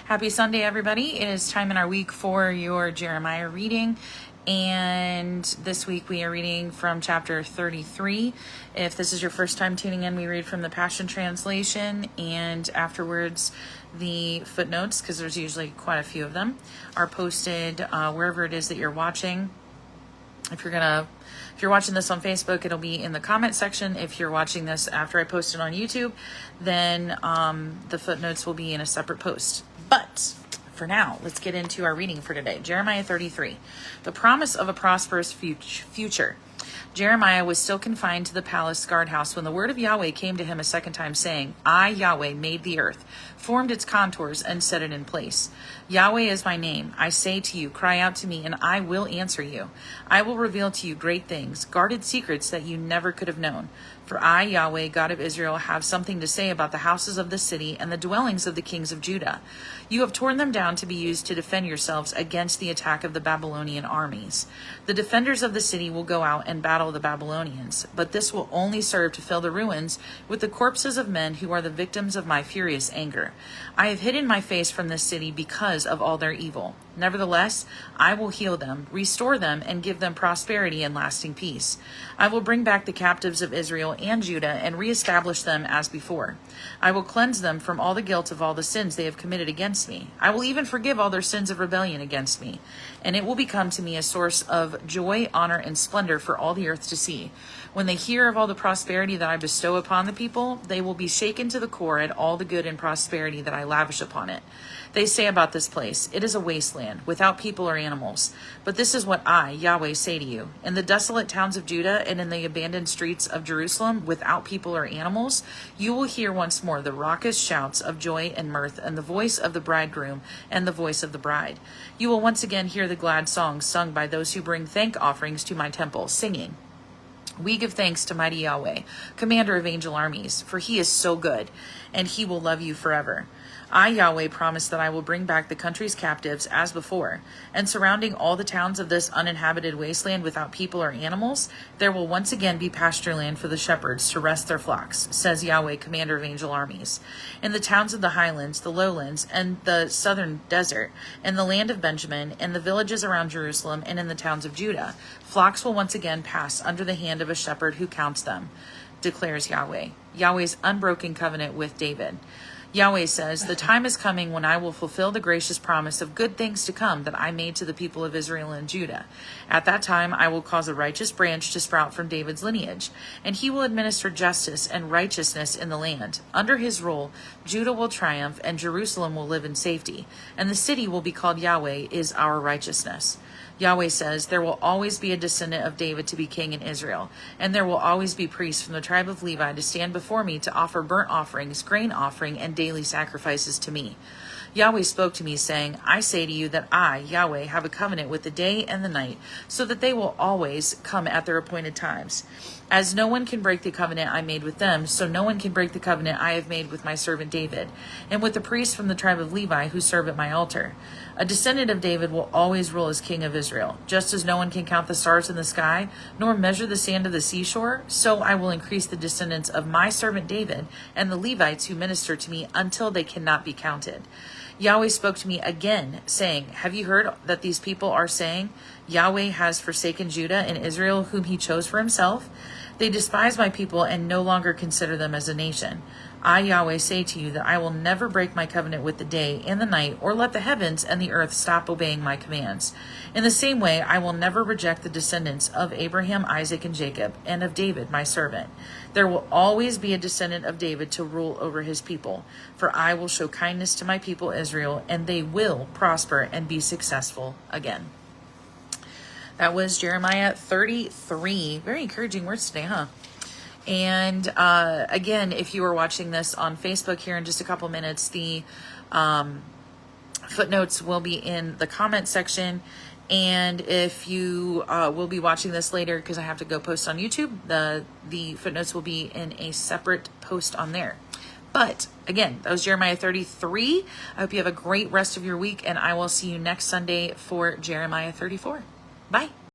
Happy Sunday, everybody. It is time in our week for your Jeremiah reading. And this week we are reading from chapter 33. If this is your first time tuning in, we read from the Passion Translation, and afterwards the footnotes, because there's usually quite a few of them, are posted wherever it is that you're watching. If you're watching this on Facebook, it'll be in the comment section. If you're watching this after I post it on YouTube, then the footnotes will be in a separate post. But for now, let's get into our reading for today. Jeremiah 33, the promise of a prosperous future. Jeremiah was still confined to the palace guardhouse when the word of Yahweh came to him a second time, saying, I, Yahweh, made the earth, formed its contours, and set it in place. Yahweh is my name. I say to you, cry out to me, and I will answer you. I will reveal to you great things, guarded secrets that you never could have known. For I, Yahweh, God of Israel, have something to say about the houses of the city and the dwellings of the kings of Judah. You have torn them down to be used to defend yourselves against the attack of the Babylonian armies. The defenders of the city will go out and battle the Babylonians, but this will only serve to fill the ruins with the corpses of men who are the victims of my furious anger. I have hidden my face from this city because of all their evil. Nevertheless, I will heal them, restore them, and give them prosperity and lasting peace. I will bring back the captives of Israel and Judah and reestablish them as before. I will cleanse them from all the guilt of all the sins they have committed against me. I will even forgive all their sins of rebellion against me, and it will become to me a source of joy, honor, and splendor for all the earth to see. When they hear of all the prosperity that I bestow upon the people, they will be shaken to the core at all the good and prosperity that I lavish upon it. They say about this place, it is a wasteland, without people or animals. But this is what I, Yahweh, say to you. In the desolate towns of Judah and in the abandoned streets of Jerusalem, without people or animals, you will hear once more the raucous shouts of joy and mirth, and the voice of the bridegroom and the voice of the bride. You will once again hear the glad songs sung by those who bring thank offerings to my temple, singing, we give thanks to mighty Yahweh, commander of angel armies, for he is so good, and he will love you forever. I, Yahweh, promise that I will bring back the country's captives as before, and surrounding all the towns of this uninhabited wasteland without people or animals, there will once again be pasture land for the shepherds to rest their flocks, says Yahweh, commander of angel armies. In the towns of the highlands, the lowlands, and the southern desert, in the land of Benjamin, in the villages around Jerusalem, and in the towns of Judah, flocks will once again pass under the hand of a shepherd who counts them, declares Yahweh, Yahweh's unbroken covenant with David. Yahweh says, the time is coming when I will fulfill the gracious promise of good things to come that I made to the people of Israel and Judah. At that time, I will cause a righteous branch to sprout from David's lineage, and he will administer justice and righteousness in the land. Under his rule, Judah will triumph, and Jerusalem will live in safety, and the city will be called Yahweh is our righteousness. Yahweh says, there will always be a descendant of David to be king in Israel, and there will always be priests from the tribe of Levi to stand before me to offer burnt offerings, grain offering, and daily sacrifices to me. Yahweh spoke to me, saying, I say to you that I, Yahweh, have a covenant with the day and the night, so that they will always come at their appointed times. As no one can break the covenant I made with them, so no one can break the covenant I have made with my servant David, and with the priests from the tribe of Levi who serve at my altar. A descendant of David will always rule as king of Israel. Just as no one can count the stars in the sky, nor measure the sand of the seashore, so I will increase the descendants of my servant David and the Levites who minister to me until they cannot be counted. Yahweh spoke to me again, saying, have you heard that these people are saying, Yahweh has forsaken Judah and Israel, whom he chose for himself? They despise my people and no longer consider them as a nation. I, Yahweh, say to you that I will never break my covenant with the day and the night, or let the heavens and the earth stop obeying my commands. In the same way, I will never reject the descendants of Abraham, Isaac, and Jacob, and of David, my servant. There will always be a descendant of David to rule over his people, for I will show kindness to my people Israel, and they will prosper and be successful again. That was Jeremiah 33. Very encouraging words today, huh? And again, if you are watching this on Facebook here in just a couple minutes, the footnotes will be in the comment section. And if you will be watching this later, because I have to go post on YouTube, the footnotes will be in a separate post on there. But again, that was Jeremiah 33. I hope you have a great rest of your week, and I will see you next Sunday for Jeremiah 34. Bye.